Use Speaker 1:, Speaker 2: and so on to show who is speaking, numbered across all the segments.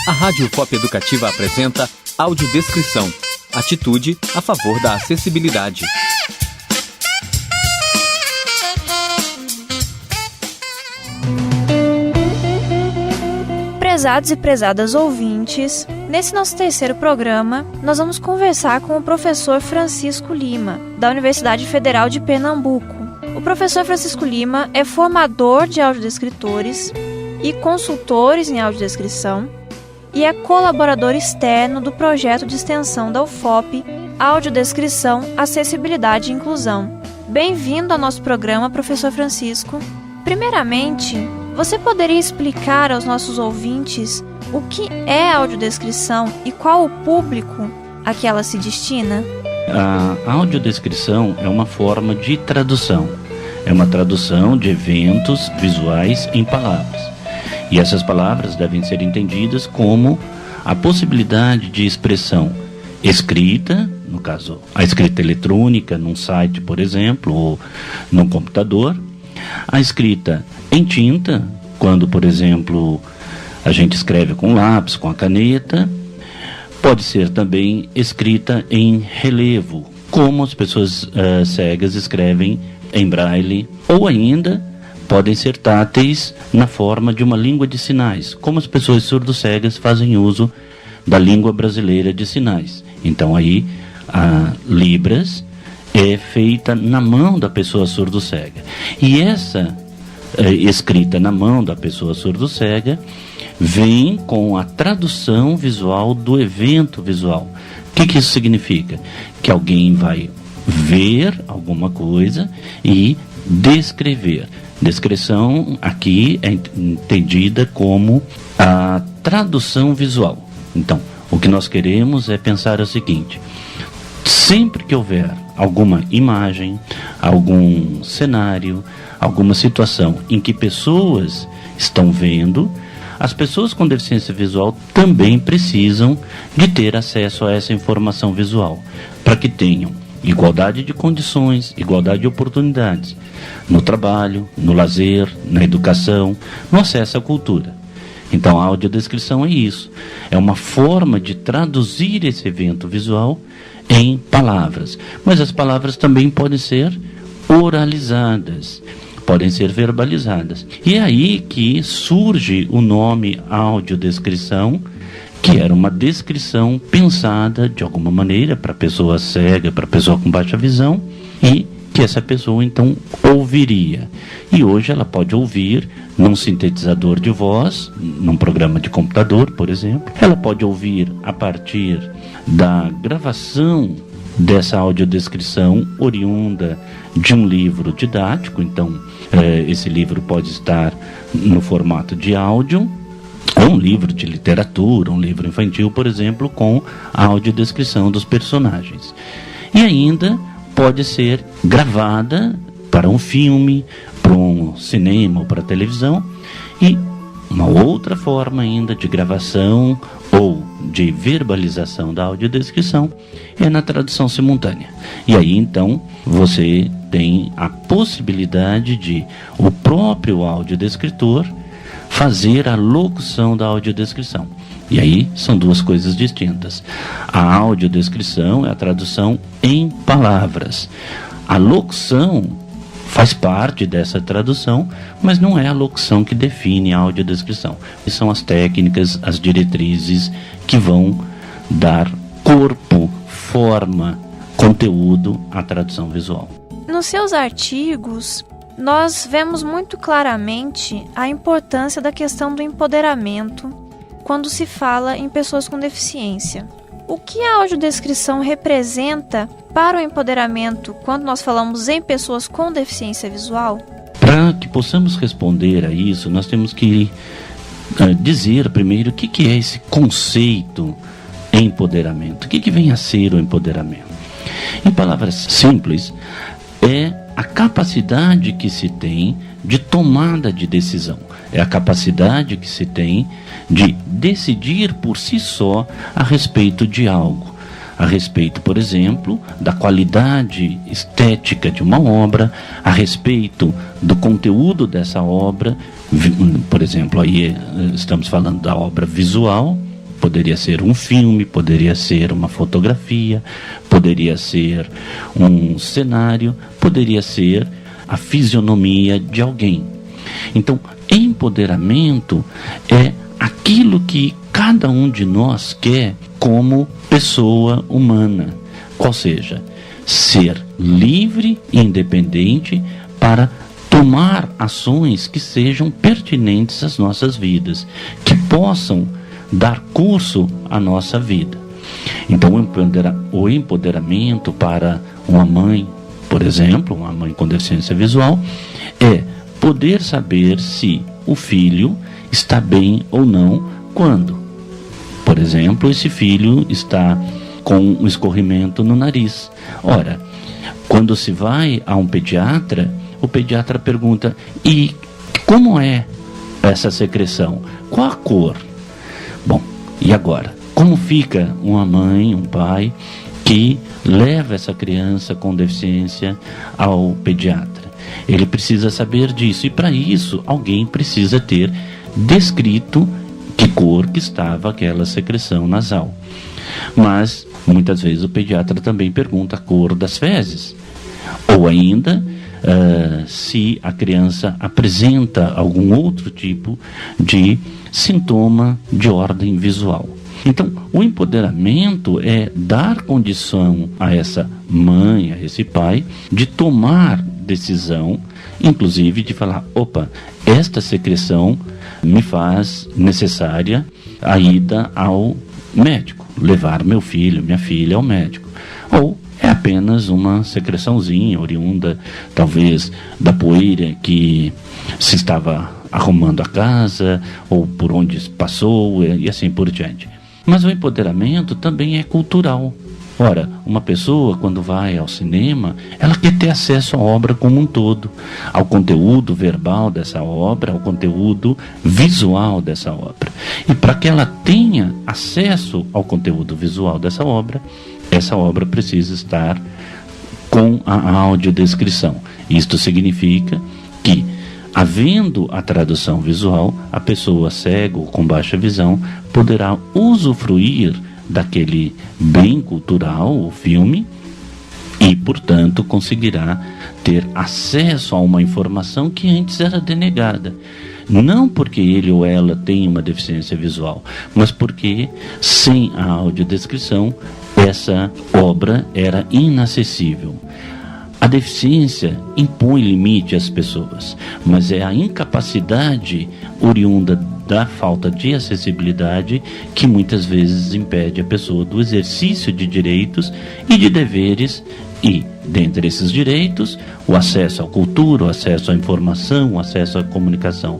Speaker 1: A Rádio FOP Educativa apresenta Audiodescrição, atitude a favor da acessibilidade.
Speaker 2: Prezados e prezadas ouvintes, nesse nosso terceiro programa, nós vamos conversar com o professor Francisco Lima, da Universidade Federal de Pernambuco. O professor Francisco Lima é formador de audiodescritores e consultores em audiodescrição e é colaborador externo do projeto de extensão da UFOP, Audiodescrição, Acessibilidade e Inclusão. Bem-vindo ao nosso programa, professor Francisco. Primeiramente, você poderia explicar aos nossos ouvintes o que é a audiodescrição e qual o público a que ela se destina?
Speaker 3: A audiodescrição é uma forma de tradução. É uma tradução de eventos visuais em palavras. E essas palavras devem ser entendidas como a possibilidade de expressão escrita, no caso, a escrita eletrônica, num site, por exemplo, ou num computador, a escrita em tinta, quando, por exemplo, a gente escreve com lápis, com a caneta, pode ser também escrita em relevo, como as pessoas cegas escrevem em braille, ou ainda podem ser táteis na forma de uma língua de sinais, como as pessoas surdo-cegas fazem uso da língua brasileira de sinais. Então aí a Libras é feita na mão da pessoa surdo-cega. E essa escrita na mão da pessoa surdo-cega vem com a tradução visual do evento visual. O que isso significa? Que alguém vai ver alguma coisa e descrever. Descrição aqui é entendida como a tradução visual. Então, o que nós queremos é pensar o seguinte: sempre que houver alguma imagem, algum cenário, alguma situação em que pessoas estão vendo, as pessoas com deficiência visual também precisam de ter acesso a essa informação visual, para que tenham igualdade de condições, igualdade de oportunidades no trabalho, no lazer, na educação, no acesso à cultura. Então a audiodescrição é isso, é uma forma de traduzir esse evento visual em palavras, mas as palavras também podem ser oralizadas, podem ser verbalizadas. E é aí que surge o nome audiodescrição, que era uma descrição pensada de alguma maneira para a pessoa cega, para a pessoa com baixa visão, e que essa pessoa então ouviria. E hoje ela pode ouvir num sintetizador de voz, num programa de computador, por exemplo. Ela pode ouvir a partir da gravação dessa audiodescrição oriunda de um livro didático. Então, esse livro pode estar no formato de áudio, ou um livro de literatura, um livro infantil, por exemplo, com a audiodescrição dos personagens. E ainda pode ser gravada para um filme, para um cinema ou para a televisão. E uma outra forma ainda de gravação ou de verbalização da audiodescrição é na tradução simultânea. E aí então você tem a possibilidade de o próprio audiodescritor fazer a locução da audiodescrição. E aí são duas coisas distintas. A audiodescrição é a tradução em palavras. A locução faz parte dessa tradução, mas não é a locução que define a audiodescrição. E são as técnicas, as diretrizes que vão dar corpo, forma, conteúdo à tradução visual.
Speaker 2: Nos seus artigos, nós vemos muito claramente a importância da questão do empoderamento quando se fala em pessoas com deficiência. O que a audiodescrição representa para o empoderamento quando nós falamos em pessoas com deficiência visual?
Speaker 3: Para que possamos responder a isso, nós temos que dizer primeiro o que é esse conceito empoderamento. O que vem a ser o empoderamento? Em palavras simples, é a capacidade que se tem de tomada de decisão. É a capacidade que se tem de decidir por si só a respeito de algo. A respeito, por exemplo, da qualidade estética de uma obra, a respeito do conteúdo dessa obra. Por exemplo, aí estamos falando da obra visual, Poderia ser um filme, poderia ser uma fotografia, poderia ser um cenário, poderia ser a fisionomia de alguém. Então, empoderamento é aquilo que cada um de nós quer como pessoa humana, qual seja, ser livre e independente para tomar ações que sejam pertinentes às nossas vidas, que possam dar curso à nossa vida. Então, o empoderamento para uma mãe, por exemplo, uma mãe com deficiência visual, é poder saber se o filho está bem ou não quando, por exemplo, esse filho está com um escorrimento no nariz. Ora, quando se vai a um pediatra, o pediatra pergunta: e como é essa secreção? Qual a cor? Bom, e agora? Como fica uma mãe, um pai que leva essa criança com deficiência ao pediatra? Ele precisa saber disso, e para isso alguém precisa ter descrito que cor que estava aquela secreção nasal. Mas muitas vezes o pediatra também pergunta a cor das fezes, ou ainda se a criança apresenta algum outro tipo de sintoma de ordem visual. Então, o empoderamento é dar condição a essa mãe, a esse pai, de tomar decisão, inclusive de falar: opa, esta secreção me faz necessária a ida ao médico, levar meu filho, minha filha ao médico. Ou é apenas uma secreçãozinha oriunda, talvez, da poeira que se estava arrumando a casa, ou por onde passou, e assim por diante. Mas o empoderamento também é cultural. Ora, uma pessoa, quando vai ao cinema, ela quer ter acesso à obra como um todo, ao conteúdo verbal dessa obra, ao conteúdo visual dessa obra. E para que ela tenha acesso ao conteúdo visual dessa obra, essa obra precisa estar com a audiodescrição. Isto significa que, havendo a tradução visual, a pessoa cega ou com baixa visão poderá usufruir daquele bem cultural, o filme, e, portanto, conseguirá ter acesso a uma informação que antes era denegada. Não porque ele ou ela tem uma deficiência visual, mas porque, sem a audiodescrição, essa obra era inacessível. A deficiência impõe limite às pessoas, mas é a incapacidade oriunda da falta de acessibilidade que muitas vezes impede a pessoa do exercício de direitos e de deveres, e, dentre esses direitos, o acesso à cultura, o acesso à informação, o acesso à comunicação.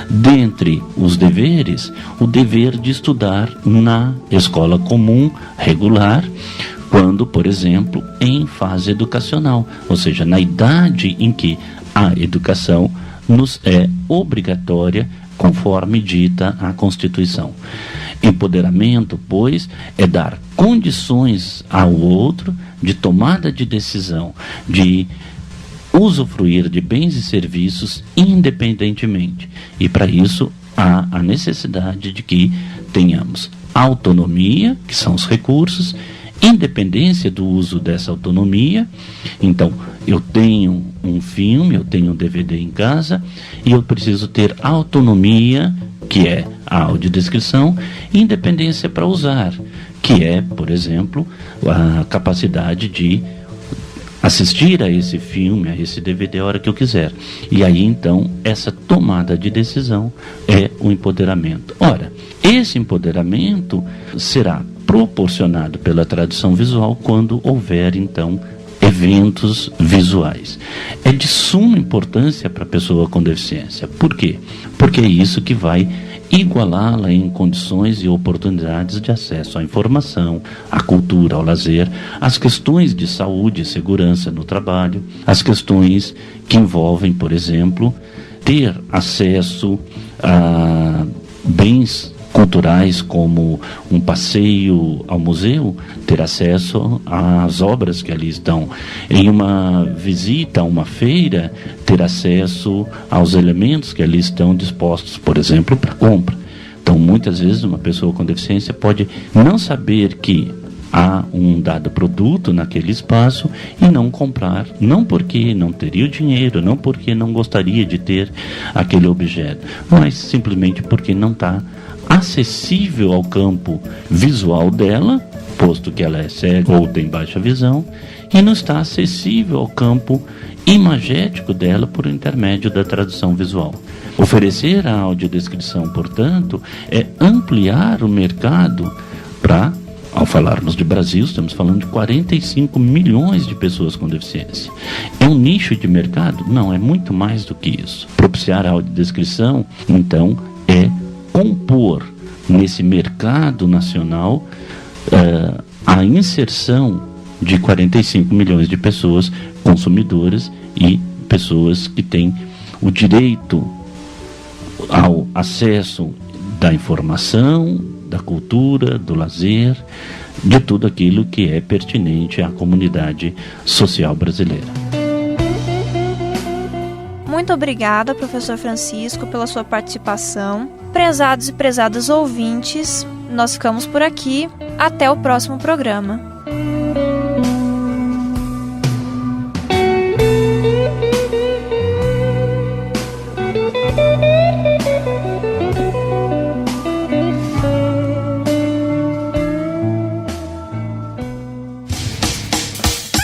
Speaker 3: Dentre os deveres, o dever de estudar na escola comum, regular, quando, por exemplo, em fase educacional, ou seja, na idade em que a educação nos é obrigatória, conforme dita a Constituição. Empoderamento, pois, é dar condições ao outro de tomada de decisão, de usufruir de bens e serviços independentemente. E para isso há a necessidade de que tenhamos autonomia, que são os recursos, independência do uso dessa autonomia. Então, eu tenho um filme, eu tenho um DVD em casa e eu preciso ter autonomia, que é a audiodescrição, e independência para usar, que é, por exemplo, a capacidade de assistir a esse filme, a esse DVD a hora que eu quiser. E aí, então, essa tomada de decisão é o empoderamento. Ora, esse empoderamento será proporcionado pela tradução visual quando houver, então, eventos visuais. É de suma importância para a pessoa com deficiência. Por quê? Porque é isso que vai igualá-la em condições e oportunidades de acesso à informação, à cultura, ao lazer, às questões de saúde e segurança no trabalho, às questões que envolvem, por exemplo, ter acesso a bens culturais como um passeio ao museu, ter acesso às obras que ali estão. Em uma visita a uma feira, ter acesso aos elementos que ali estão dispostos, por exemplo, para compra. Então, Então, muitas vezes, uma pessoa com deficiência pode não saber que há um dado produto naquele espaço e não comprar, não porque não teria o dinheiro, não porque não gostaria de ter aquele objeto, mas simplesmente porque não está acessível ao campo visual dela, posto que ela é cega ou tem baixa visão, e não está acessível ao campo imagético dela por intermédio da tradução visual. Oferecer a audiodescrição, portanto, é ampliar o mercado para, ao falarmos de Brasil, estamos falando de 45 milhões de pessoas com deficiência. É um nicho de mercado? Não, é muito mais do que isso. Propiciar a audiodescrição, então, é compor nesse mercado nacional a inserção de 45 milhões de pessoas consumidoras e pessoas que têm o direito ao acesso da informação, da cultura, do lazer, de tudo aquilo que é pertinente à comunidade social brasileira.
Speaker 2: Muito obrigada, professor Francisco, pela sua participação. Prezados e prezadas ouvintes, nós ficamos por aqui. Até o próximo programa.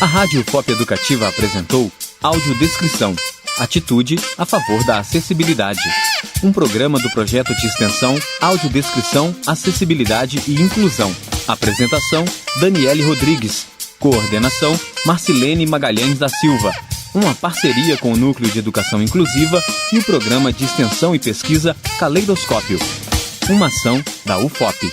Speaker 1: A Rádio FOP Educativa apresentou Audiodescrição, atitude a favor da acessibilidade. Um programa do projeto de extensão Audiodescrição, Acessibilidade e Inclusão. Apresentação, Daniele Rodrigues. Coordenação, Marcilene Magalhães da Silva. Uma parceria com o Núcleo de Educação Inclusiva e o Programa de Extensão e Pesquisa Caleidoscópio. Uma ação da UFOP.